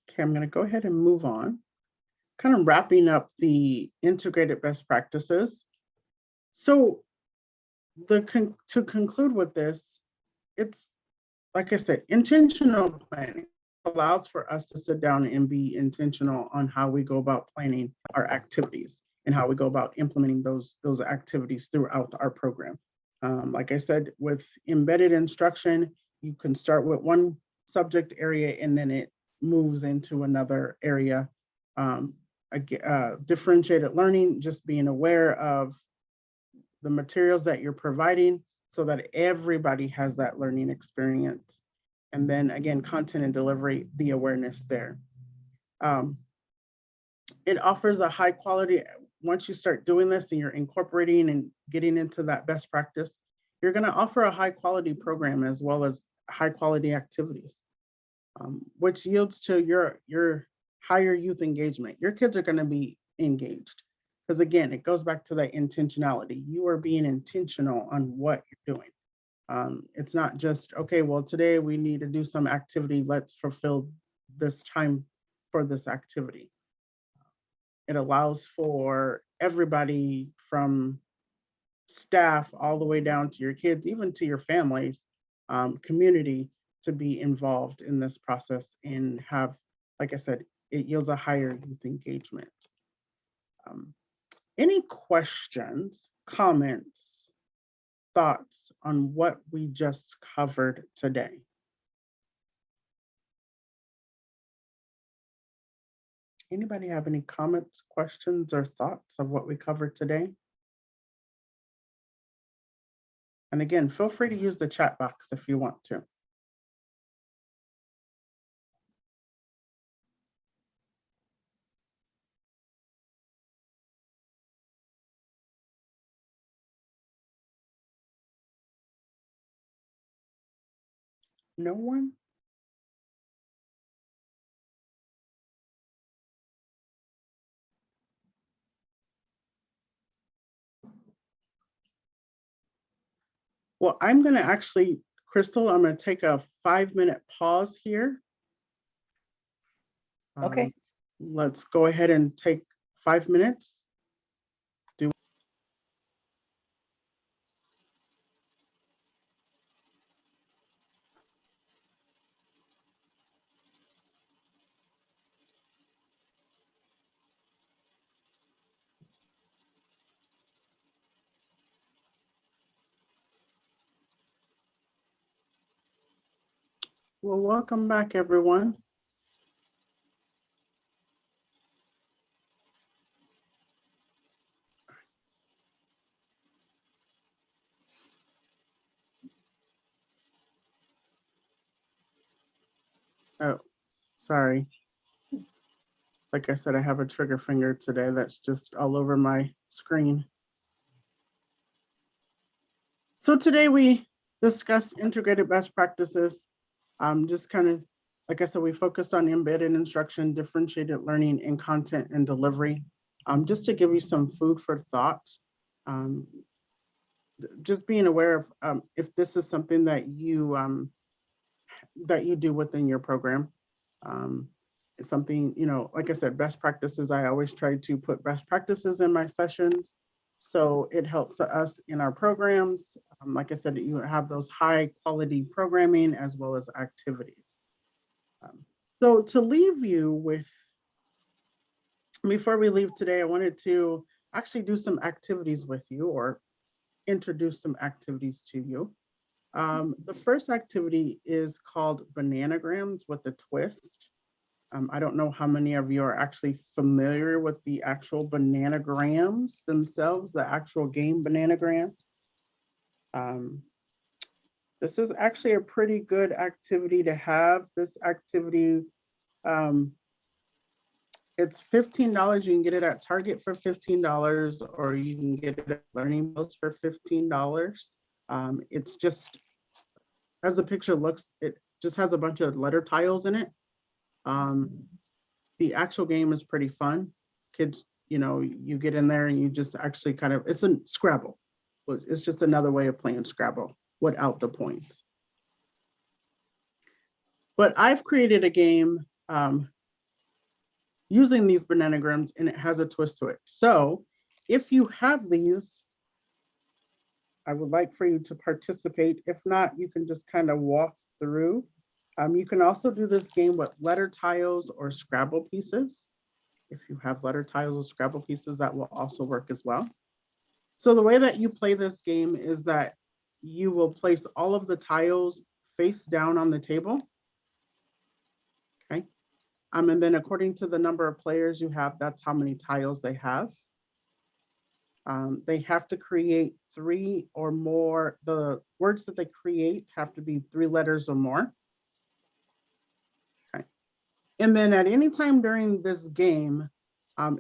Okay, I'm going to go ahead and move on. Kind of wrapping up the integrated best practices. So to conclude with this, it's like I said, intentional planning allows for us to sit down and be intentional on how we go about planning our activities and how we go about implementing those activities throughout our program. Like I said, with embedded instruction, you can start with one subject area and then it moves into another area. Differentiated learning, just being aware of the materials that you're providing so that everybody has that learning experience. And then again, content and delivery, the awareness there. It offers a high quality, once you start doing this and you're incorporating and getting into that best practice, you're going to offer a high quality program as well as high quality activities, which yields to your higher youth engagement. Your kids are going to be engaged because again, it goes back to that intentionality. You are being intentional on what you're doing. It's not just, okay, well, today we need to do some activity. Let's fulfill this time for this activity. It allows for everybody from staff all the way down to your kids, even to your families, community, to be involved in this process and have, like I said, it yields a higher youth engagement. Any questions, comments, thoughts on what we just covered today? Anybody have any comments, questions, or thoughts of what we covered today? And again, feel free to use the chat box if you want to. No one? Well, I'm going to actually, Crystal, I'm going to take a 5-minute pause here. Okay. Let's go ahead and take 5 minutes. Well, welcome back, everyone. Oh, sorry. Like I said, I have a trigger finger today that's just all over my screen. So today we discuss integrated best practices. Just kind of, like I said, we focused on embedded instruction, differentiated learning, and content and delivery. Just to give you some food for thought. Just being aware of if this is something that you do within your program. It's something, you know, like I said, best practices. I always try to put best practices in my sessions. So it helps us in our programs. Like I said, you have those high quality programming as well as activities. So to leave you with, before we leave today, I wanted to actually do some activities with you or introduce some activities to you. The first activity is called Bananagrams with a Twist. I don't know how many of you are actually familiar with the actual Bananagrams themselves, the actual game Bananagrams. This is actually a pretty good activity to have. This activity, it's $15. You can get it at Target for $15, or you can get it at Learning Post for $15. It's just, as the picture looks, it just has a bunch of letter tiles in it. The actual game is pretty fun. Kids, you know, you get in there and you just actually kind of, it's a Scrabble. It's just another way of playing Scrabble without the points. But I've created a game using these Bananagrams, and it has a twist to it. So if you have these, I would like for you to participate. If not, you can just kind of walk through. You can also do this game with letter tiles or Scrabble pieces. If you have letter tiles or Scrabble pieces, that will also work as well. So the way that you play this game is that you will place all of the tiles face down on the table. Okay. And then according to the number of players you have, that's how many tiles they have. They have to create 3 or more. The words that they create have to be 3 letters or more. And then at any time during this game,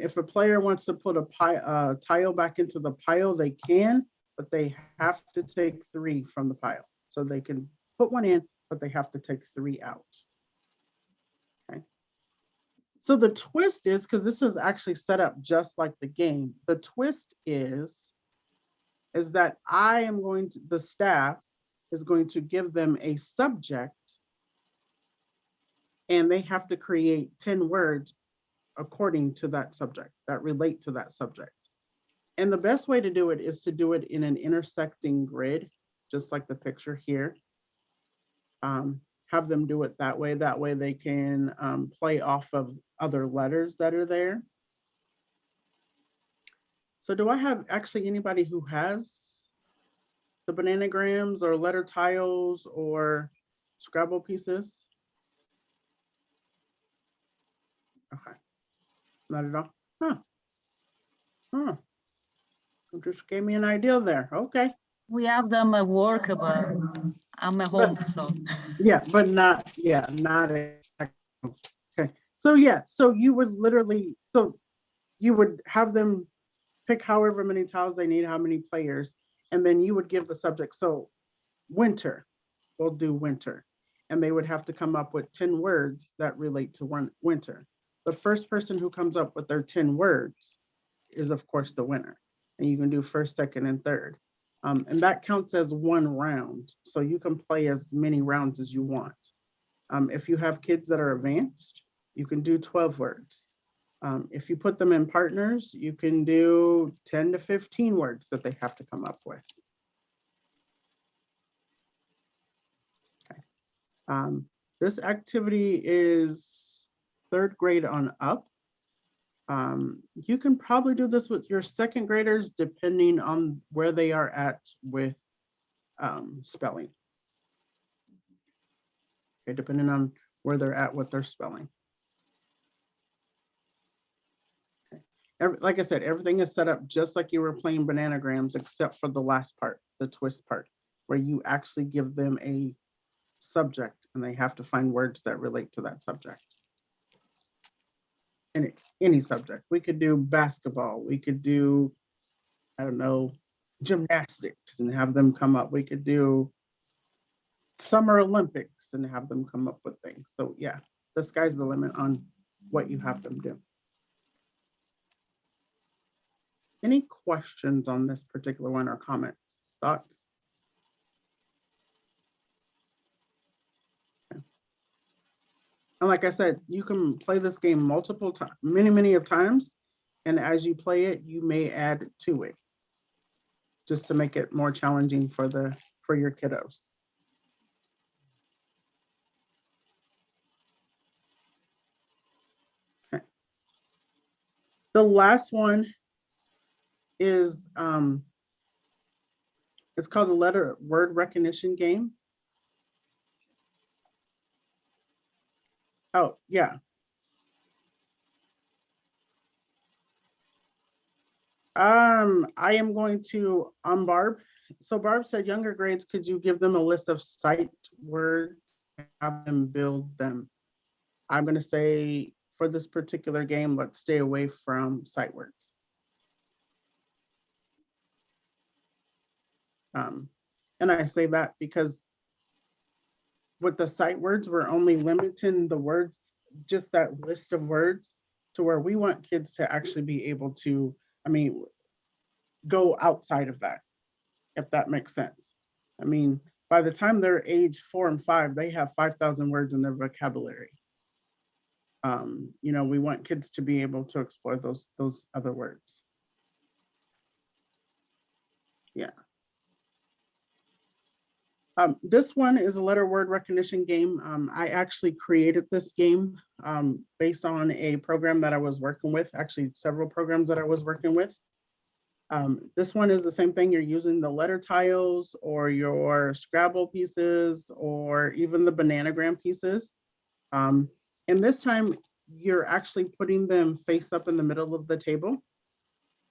if a player wants to put a tile back into the pile, they can, but they have to take 3 from the pile. So they can put 1 in, but they have to take 3 out. Okay. So the twist is, because this is actually set up just like the game, the twist is that the staff is going to give them a subject, and they have to create 10 words according to that subject that relate to that subject. And the best way to do it is to do it in an intersecting grid, just like the picture here. Have them do it that way. That way they can play off of other letters that are there. So do I have actually anybody who has the bananagrams or letter tiles or Scrabble pieces? Okay, not at all. Huh. You just gave me an idea there. Okay. We have them at work, but I'm at home, so. Yeah, but not, yeah, not. Okay. So yeah, so you would literally, so you would have them pick however many tiles they need, how many players, and then you would give the subject. So winter, we'll do winter. And they would have to come up with 10 words that relate to winter. The first person who comes up with their 10 words is of course the winner. And you can do first, second, and third. And that counts as 1 round. So you can play as many rounds as you want. If you have kids that are advanced, you can do 12 words. If you put them in partners, you can do 10 to 15 words that they have to come up with. Okay. This activity is 3rd grade on up. You can probably do this with your 2nd graders depending on where they are at with spelling. Okay, depending on where they're at with their spelling. Like I said, everything is set up just like you were playing bananagrams, except for the last part, the twist part, where you actually give them a subject and they have to find words that relate to that subject. Any subject. We could do basketball. We could do, I don't know, gymnastics and have them come up. We could do Summer Olympics and have them come up with things. So yeah, the sky's the limit on what you have them do. Any questions on this particular one or comments, thoughts? Okay. And like I said, you can play this game multiple times, many of times. And as you play it, you may add to it just to make it more challenging for your kiddos. Okay. The last one is it's called a word recognition game. Oh, yeah. I am going to, on Barb. So Barb said younger grades, could you give them a list of sight words and have them build them? I'm going to say for this particular game, let's stay away from sight words. And I say that because with the sight words, we're only limiting the words, just that list of words, to where we want kids to actually be able to, I mean, go outside of that, if that makes sense. I mean, by the time they're age 4 and 5, they have 5,000 words in their vocabulary. You know, we want kids to be able to explore those other words. Yeah. This one is a letter word recognition game. I actually created this game based on a program that I was working with, actually several programs that I was working with. This one is the same thing. You're using the letter tiles or your Scrabble pieces or even the bananagram pieces. And this time you're actually putting them face up in the middle of the table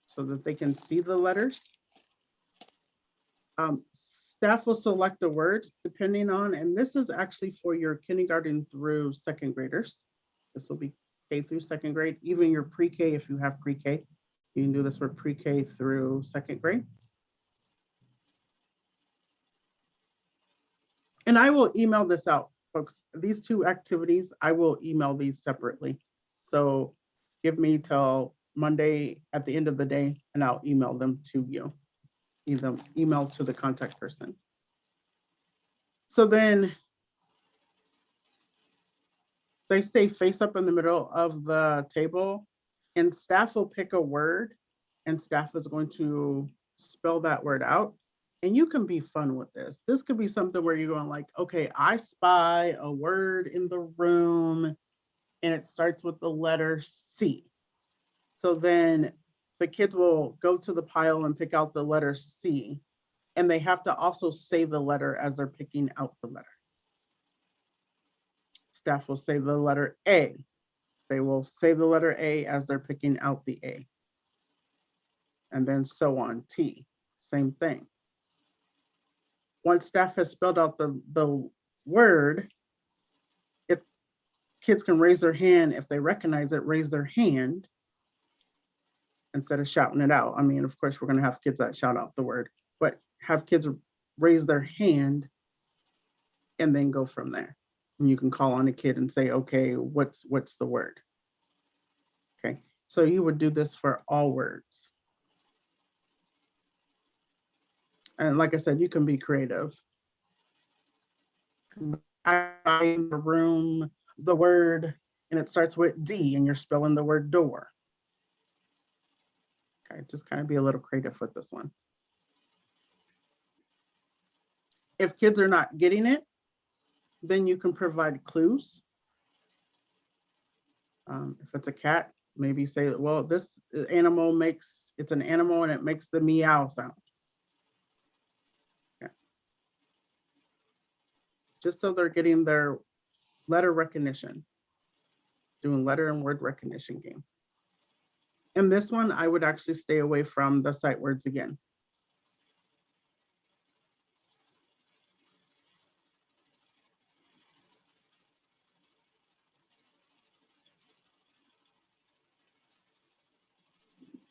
so that they can see the letters. Staff will select a word depending on, and this is actually for your kindergarten through 2nd graders. This will be K through second grade, even your pre-K if you have pre-K. You can do this for pre-K through second grade. And I will email this out, folks. These two activities, I will email these separately. So give me till Monday at the end of the day and I'll email them to you. Either email to the contact person. So then they stay face up in the middle of the table and staff will pick a word and staff is going to spell that word out. And you can be fun with this. This could be something where you're going like, okay, I spy a word in the room and it starts with the letter C. So then the kids will go to the pile and pick out the letter C. And they have to also say the letter as they're picking out the letter. Staff will say the letter A. They will say the letter A as they're picking out the A. And then so on, T, same thing. Once staff has spelled out the word, if kids can raise their hand, if they recognize it, raise their hand instead of shouting it out. I mean, of course, we're gonna have kids that shout out the word, but have kids raise their hand and then go from there. And you can call on a kid and say, okay, what's the word? Okay, so you would do this for all words. And like I said, you can be creative. I in the room, the word, and it starts with D and you're spelling the word door. Okay, just kind of be a little creative with this one. If kids are not getting it, then you can provide clues. If it's a cat, maybe say, well, this animal makes, it's an animal and it makes the meow sound. Okay. Just so they're getting their letter recognition, doing letter and word recognition game. And this one, I would actually stay away from the sight words again.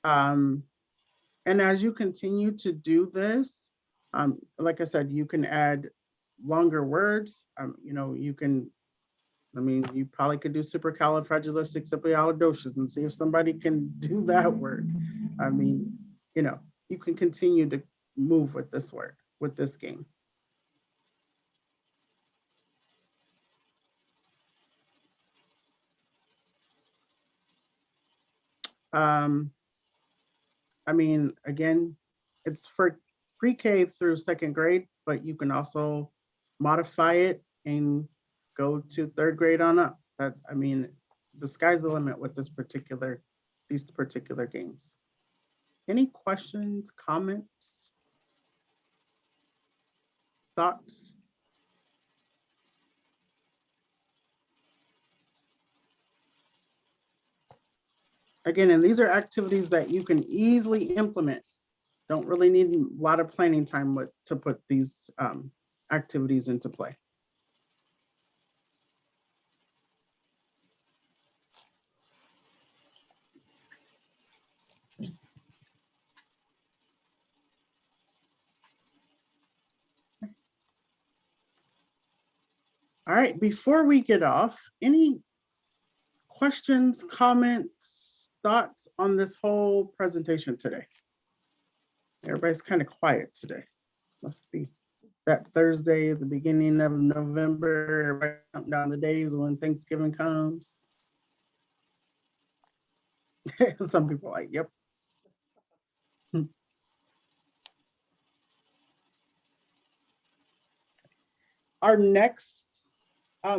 And as you continue to do this, like I said, you can add longer words. You know, you can, I mean, you probably could do supercalifragilisticexpialidocious and see if somebody can do that word. I mean, you know, you can continue to move with this word, with this game. I mean, again, it's for pre-K through second grade, but you can also modify it and go to third grade on up. That, I mean, the sky's the limit with these particular games. Any questions, comments, thoughts? Again, and these are activities that you can easily implement. Don't really need a lot of planning time to put these activities into play. All right, before we get off, any questions, comments, thoughts on this whole presentation today? Everybody's kind of quiet today. Must be that Thursday at the beginning of November, everybody counting down the days when Thanksgiving comes. Some people are like, yep. Our next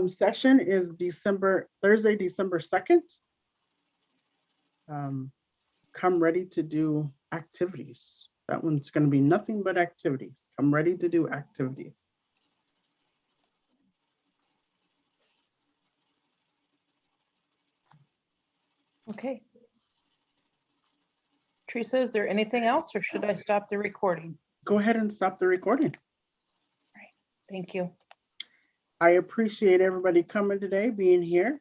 session is Thursday, December 2nd. Come ready to do activities. That one's going to be nothing but activities. Come ready to do activities. Okay. Teresa, is there anything else or should I stop the recording? Go ahead and stop the recording. Thank you. I appreciate everybody coming today, being here.